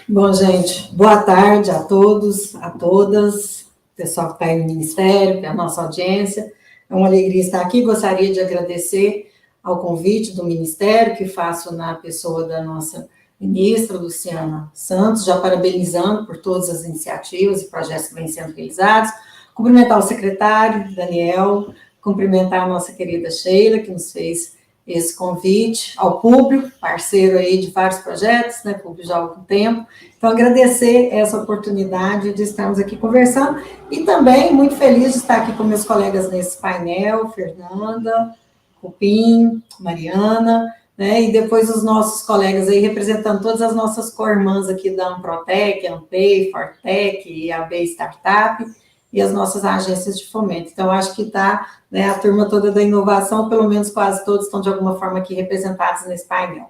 Bom, gente, boa tarde a todos, a todas, pessoal que está aí no Ministério, a nossa audiência. É uma alegria estar aqui. Gostaria de agradecer ao convite do Ministério, que faço na pessoa da nossa ministra, Luciana Santos, já parabenizando por todas as iniciativas e projetos que vêm sendo realizados. Cumprimentar o secretário, Daniel, cumprimentar a nossa querida Sheila, que nos fez esse convite, ao público, parceiro aí de vários projetos, né, público já há algum tempo. Então, agradecer essa oportunidade de estarmos aqui conversando e também muito feliz de estar aqui com meus colegas nesse painel, Fernanda, Cupim, Mariana, né, e depois os nossos colegas aí representando todas as nossas co-irmãs aqui da Amprotec, Ampei, Fortec e a B Startup, e as nossas agências de fomento. Então, acho que está, né, a turma toda da inovação, pelo menos quase todos estão de alguma forma aqui representados nesse painel.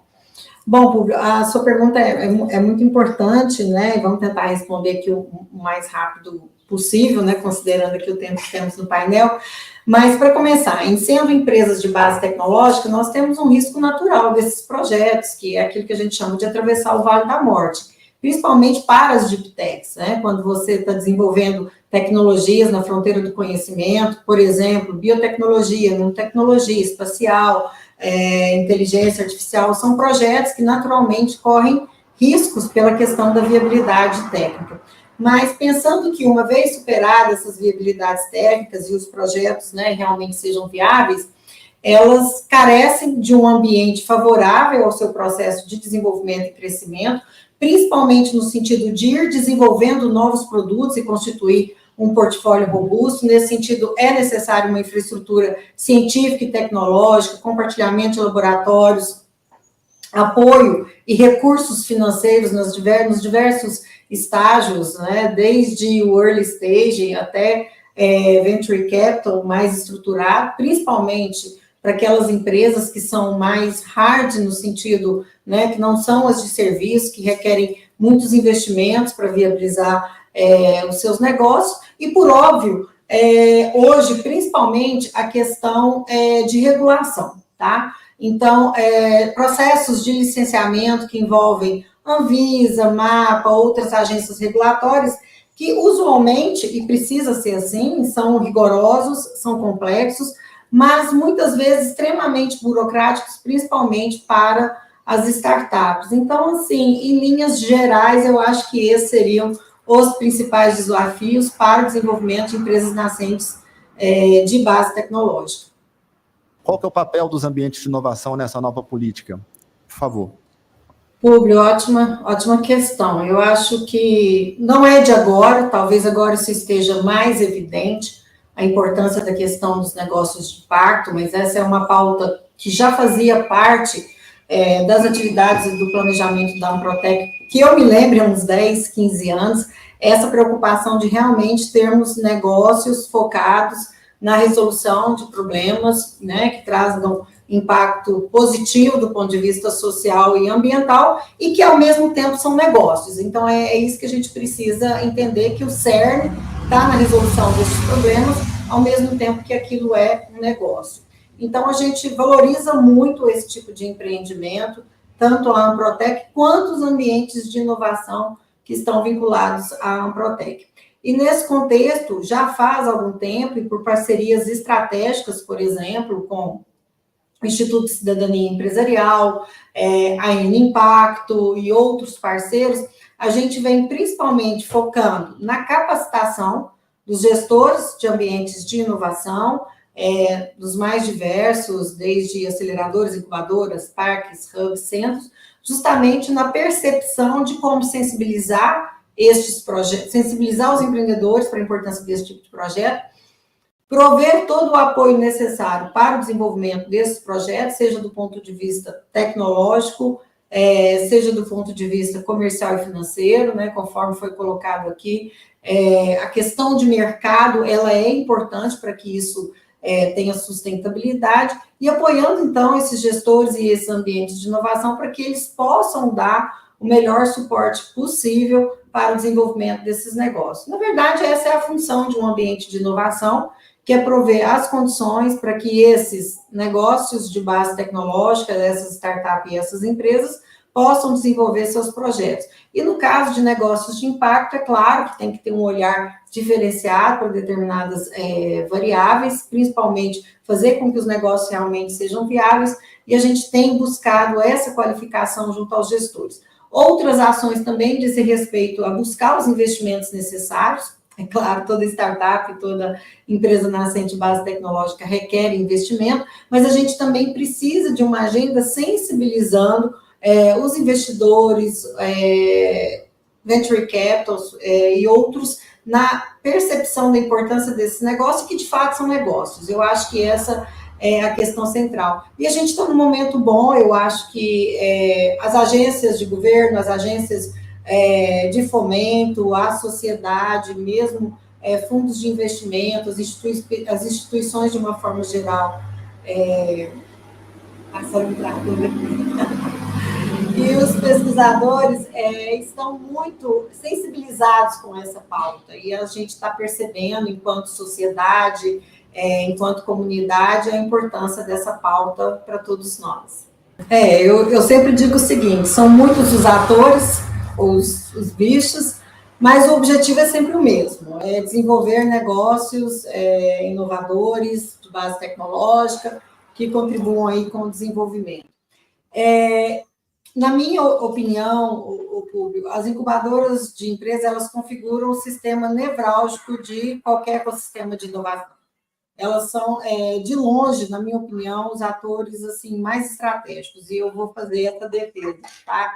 Bom, Públio, a sua pergunta é muito importante, né, vamos tentar responder aqui o mais rápido possível, né, considerando aqui o tempo que temos no painel, mas para começar, em sendo empresas de base tecnológica, nós temos um risco natural desses projetos, que é aquilo que a gente chama de atravessar o Vale da Morte, principalmente para as deep techs, né, quando você está desenvolvendo tecnologias na fronteira do conhecimento, por exemplo, biotecnologia, nanotecnologia, espacial, inteligência artificial, são projetos que naturalmente correm riscos pela questão da viabilidade técnica. Mas pensando que uma vez superadas essas viabilidades técnicas e os projetos, né, realmente sejam viáveis, elas carecem de um ambiente favorável ao seu processo de desenvolvimento e crescimento, principalmente no sentido de ir desenvolvendo novos produtos e constituir um portfólio robusto. Nesse sentido, é necessário uma infraestrutura científica e tecnológica, compartilhamento de laboratórios, apoio e recursos financeiros nos diversos estágios, né, desde o early stage até venture capital mais estruturado, principalmente para aquelas empresas que são mais hard no sentido, né, que não são as de serviço, que requerem muitos investimentos para viabilizar os seus negócios, e por óbvio, hoje, principalmente, a questão de regulação, tá? Então, processos de licenciamento que envolvem Anvisa, MAPA, outras agências regulatórias, que usualmente, e precisa ser assim, são rigorosos, são complexos, mas muitas vezes extremamente burocráticos, principalmente para as startups. Então, assim, em linhas gerais, eu acho que esses seriam os principais desafios para o desenvolvimento de empresas nascentes de base tecnológica. Qual que é o papel dos ambientes de inovação nessa nova política? Por favor. Públio, ótima questão. Eu acho que não é de agora, talvez agora isso esteja mais evidente, a importância da questão dos negócios de impacto, mas essa é uma pauta que já fazia parte das atividades do planejamento da Amprotec, que eu me lembro há uns 10, 15 anos, essa preocupação de realmente termos negócios focados na resolução de problemas, né, que trazem impacto positivo do ponto de vista social e ambiental, e que, ao mesmo tempo, são negócios. Então, é isso que a gente precisa entender, que o CERN está na resolução desses problemas, ao mesmo tempo que aquilo é um negócio. Então, a gente valoriza muito esse tipo de empreendimento, tanto a Amprotec quanto os ambientes de inovação que estão vinculados à Amprotec. E nesse contexto, já faz algum tempo, e por parcerias estratégicas, por exemplo, com o Instituto de Cidadania Empresarial, a N Impacto e outros parceiros, a gente vem principalmente focando na capacitação dos gestores de ambientes de inovação, dos mais diversos, desde aceleradores, incubadoras, parques, hubs, centros, justamente na percepção de como sensibilizar estes projetos, sensibilizar os empreendedores para a importância desse tipo de projeto, prover todo o apoio necessário para o desenvolvimento desses projetos, seja do ponto de vista tecnológico, seja do ponto de vista comercial e financeiro, né, conforme foi colocado aqui, a questão de mercado, ela é importante para que isso tenha sustentabilidade, e apoiando, então, esses gestores e esses ambientes de inovação para que eles possam dar o melhor suporte possível para o desenvolvimento desses negócios. Na verdade, essa é a função de um ambiente de inovação, que é prover as condições para que esses negócios de base tecnológica, essas startups e essas empresas, possam desenvolver seus projetos. E no caso de negócios de impacto, é claro que tem que ter um olhar diferenciado para determinadas variáveis, principalmente fazer com que os negócios realmente sejam viáveis, e a gente tem buscado essa qualificação junto aos gestores. Outras ações também dizem respeito a buscar os investimentos necessários. É claro, toda startup, toda empresa nascente de base tecnológica requer investimento, mas a gente também precisa de uma agenda sensibilizando os investidores, venture capitals e outros na percepção da importância desse negócio, que de fato são negócios. Eu acho que essa é a questão central. E a gente está num momento bom, eu acho que as agências de governo, as agências de fomento, a sociedade, mesmo fundos de investimento, as instituições de uma forma geral, e os pesquisadores estão muito sensibilizados com essa pauta, e a gente está percebendo, enquanto sociedade, enquanto comunidade, a importância dessa pauta para todos nós. Eu sempre digo o seguinte, são muitos os atores, os bichos, mas o objetivo é sempre o mesmo, é desenvolver negócios inovadores, de base tecnológica, que contribuam aí com o desenvolvimento. Na minha opinião, o público, as incubadoras de empresas, elas configuram o sistema nevrálgico de qualquer ecossistema de inovação. Elas são, de longe, na minha opinião, os atores assim, mais estratégicos, e eu vou fazer essa defesa, tá?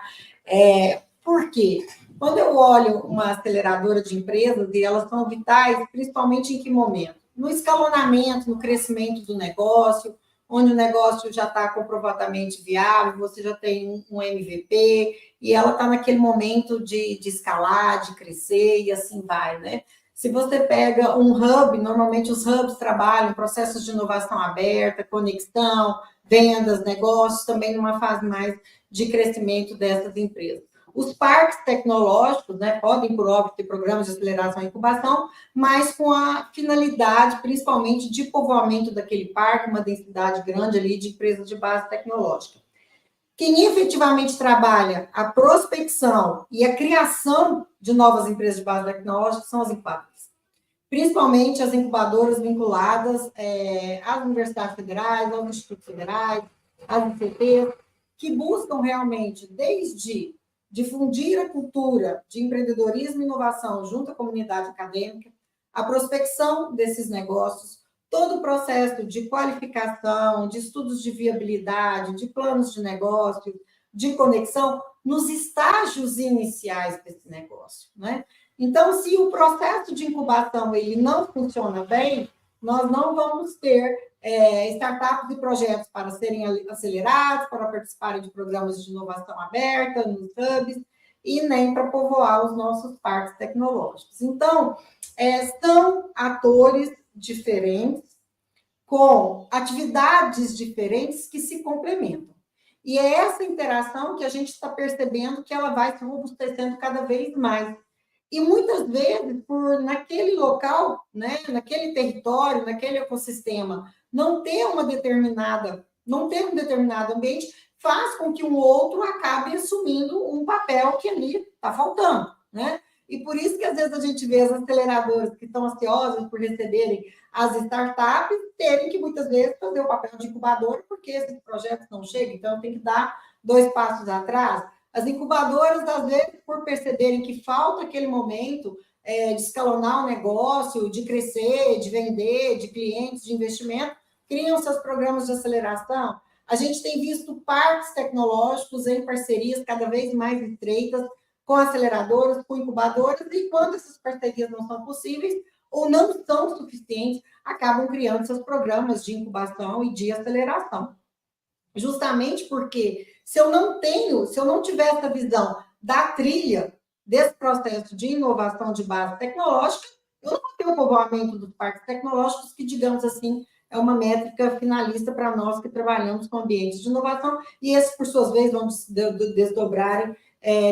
Por quê? Quando eu olho uma aceleradora de empresas, e elas são vitais, principalmente em que momento? No escalonamento, no crescimento do negócio, onde o negócio já está comprovadamente viável, você já tem um MVP, e ela está naquele momento de escalar, de crescer, e assim vai, né? Se você pega um hub, normalmente os hubs trabalham processos de inovação aberta, conexão, vendas, negócios, também numa fase mais de crescimento dessas empresas. Os parques tecnológicos, né, podem, por óbvio, ter programas de aceleração e incubação, mas com a finalidade, principalmente, de povoamento daquele parque, uma densidade grande ali de empresas de base tecnológica. Quem efetivamente trabalha a prospecção e a criação de novas empresas de base tecnológica são as incubadoras. Principalmente as incubadoras vinculadas às universidades federais, aos institutos federais, às ICTs, que buscam realmente, desde difundir a cultura de empreendedorismo e inovação junto à comunidade acadêmica, a prospecção desses negócios, todo o processo de qualificação, de estudos de viabilidade, de planos de negócio, de conexão, nos estágios iniciais desse negócio, né? Então, se o processo de incubação ele não funciona bem, nós não vamos ter startups e projetos para serem acelerados, para participarem de programas de inovação aberta, nos hubs, e nem para povoar os nossos parques tecnológicos. Então, são atores diferentes, com atividades diferentes que se complementam. E é essa interação que a gente está percebendo que ela vai se robustecendo cada vez mais. E muitas vezes, por naquele local, né, naquele território, naquele ecossistema, não ter um determinado ambiente, faz com que um outro acabe assumindo um papel que ali está faltando, né? E por isso que às vezes a gente vê as aceleradoras que estão ansiosas por receberem as startups, terem que muitas vezes fazer o papel de incubadora, porque esses projetos não chegam, então tem que dar 2 passos atrás. As incubadoras, às vezes, por perceberem que falta aquele momento de escalonar o negócio, de crescer, de vender, de clientes, de investimento, criam seus programas de aceleração. A gente tem visto parques tecnológicos em parcerias cada vez mais estreitas com aceleradoras, com incubadoras, e quando essas parcerias não são possíveis ou não são suficientes, acabam criando seus programas de incubação e de aceleração. Justamente porque se eu não tiver essa visão da trilha desse processo de inovação de base tecnológica, eu não vou ter o povoamento dos parques tecnológicos, que, digamos assim, é uma métrica finalista para nós que trabalhamos com ambientes de inovação, e esses, por suas vezes, vão desdobrarem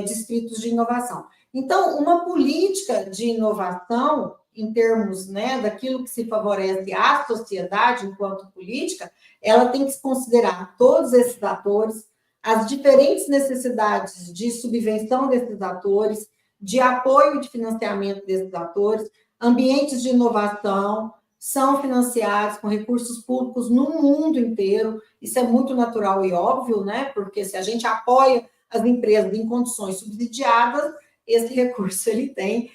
distritos de inovação. Então, uma política de inovação, em termos, né, daquilo que se favorece à sociedade enquanto política, ela tem que considerar todos esses atores, as diferentes necessidades de subvenção desses atores, de apoio e de financiamento desses atores, ambientes de inovação são financiados com recursos públicos no mundo inteiro. Isso é muito natural e óbvio, né? Porque se a gente apoia as empresas em condições subsidiadas, esse recurso ele tem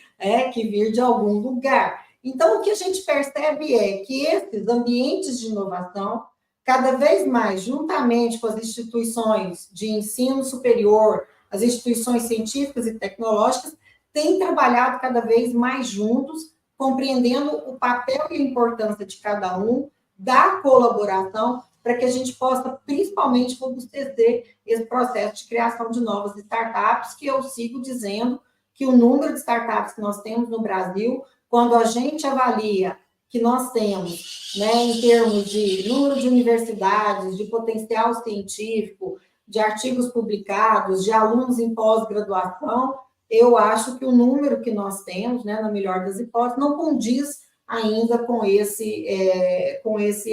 que vir de algum lugar. Então, o que a gente percebe é que esses ambientes de inovação, cada vez mais, juntamente com as instituições de ensino superior, as instituições científicas e tecnológicas, têm trabalhado cada vez mais juntos, compreendendo o papel e a importância de cada um, da colaboração, para que a gente possa, principalmente, robustecer esse processo de criação de novas startups, que eu sigo dizendo que o número de startups que nós temos no Brasil, quando a gente avalia que nós temos, né, em termos de número de universidades, de potencial científico, de artigos publicados, de alunos em pós-graduação, eu acho que o número que nós temos, né, na melhor das hipóteses, não condiz ainda com esse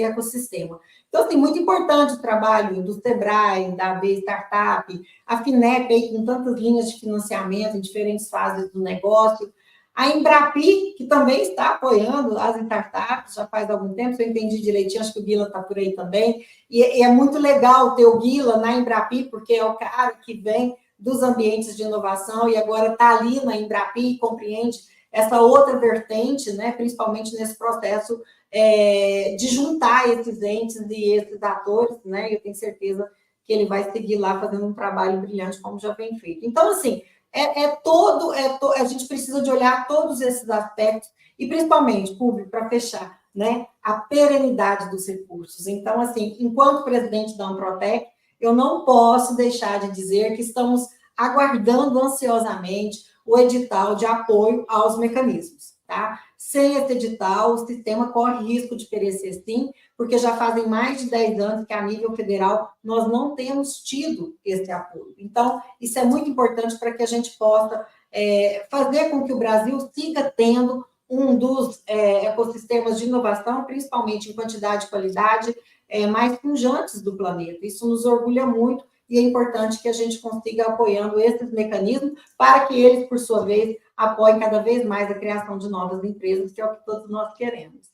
ecossistema. Então, assim, muito importante o trabalho do Sebrae, da AB Startup, a FINEP, aí, com tantas linhas de financiamento em diferentes fases do negócio, a Embrapi, que também está apoiando as startups, já faz algum tempo, se eu entendi direitinho, acho que o Guila está por aí também, e é muito legal ter o Guila na Embrapi, porque é o cara que vem dos ambientes de inovação e agora está ali na Embrapi e compreende essa outra vertente, né, principalmente nesse processo de juntar esses entes e esses atores, né, eu tenho certeza que ele vai seguir lá fazendo um trabalho brilhante, como já vem feito. Então, assim, a gente precisa de olhar todos esses aspectos, e principalmente, público, para fechar, né, a perenidade dos recursos. Então, assim, enquanto presidente da Amprotec, eu não posso deixar de dizer que estamos aguardando ansiosamente o edital de apoio aos mecanismos, tá? Sem esse edital, o sistema corre risco de perecer, sim, porque já fazem mais de 10 anos que, a nível federal, nós não temos tido esse apoio. Então, isso é muito importante para que a gente possa fazer com que o Brasil siga tendo um dos ecossistemas de inovação, principalmente em quantidade e qualidade, mais pujantes do planeta. Isso nos orgulha muito, e é importante que a gente consiga apoiando esses mecanismos para que eles, por sua vez, apoiem cada vez mais a criação de novas empresas, que é o que todos nós queremos.